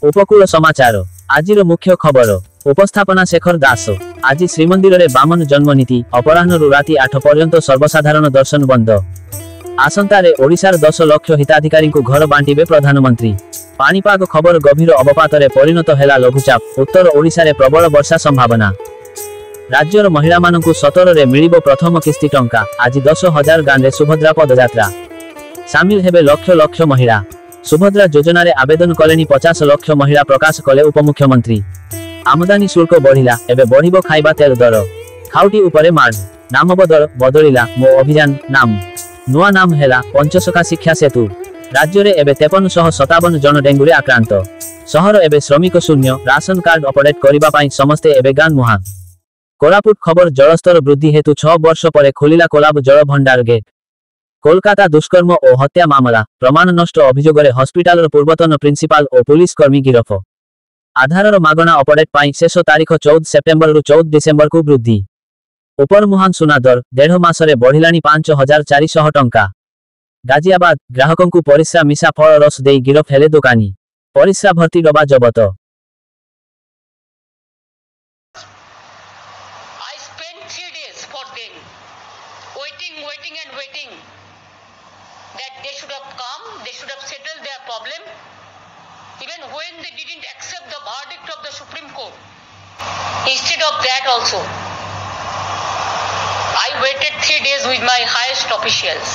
उपकूल समाचार आज मुख्य खबर उपस्थापना शेखर दास। आज श्रीमंदिर में बामन जन्मनीति अपराह्न राति 8 पर्यंत सर्वसाधारण दर्शन बंद। आसंतारे ओडिशार 10 लाख हिताधिकारी को घर बांटिबे प्रधानमंत्री। पाणीपाग खबर गभीर अवपात परिणत है लघुचाप। उत्तर ओडिशा रे प्रबल वर्षा संभावना। राज्यर महिला मानकु 17 रे मिलिबो प्रथम किस्ती टंका। आज 10,000 गांव रे सुभद्रा पदयात्रा सामिल हेबे लक्ष लक्ष महिला। सुभद्रा योजना रे आवेदन कलेनी 50 लाख महिला प्रकाश कले उपमुख्यमंत्री। आमदानी शुल्क बढ़िला एबे बढ़िबो खाइबा तेल दर। खाउटी उपरे मार्ग नाम बदलिला मो अभियान नाम नुआ नाम हेला पंचसखा शिक्षा सेतु। राज्य रे एबे 5357 जन डेंगू रे आक्रांत। शहर एबे श्रमिक शून्य। राशन कार्ड अपडेट करिबा पाई समस्ते एबे गान मुहा। कोरापुट खबर जलस्तर वृद्धि हेतु 6 वर्ष परे खोलिला कोलाब जल भंडार गेट। कोलकाता दुष्कर्म और हत्या मामला प्रमाण नष्ट अभियोगरे हॉस्पिटल पूर्वतन प्रिंसिपाल और पुलिस कर्मी गिरफ। आधार मागणा अपडेट पाई शेष तारीख 14 सेप्टेम्बर रु 14 डिसेम्बर को वृद्धि। उपरमुहान सुना दर 1.5 मासरे बढ़िलानी 5400 टंका। गाजियाबाद ग्राहकंकु परिस्रा मिसा फल रस देई गिरफ हेले दुकानी। परिस्रा भर्ती डबा जबत। waiting that they should have come, they should have settled their problem, even when they didn't accept the verdict of the Supreme Court. Instead of that also, I waited 3 days with my highest officials.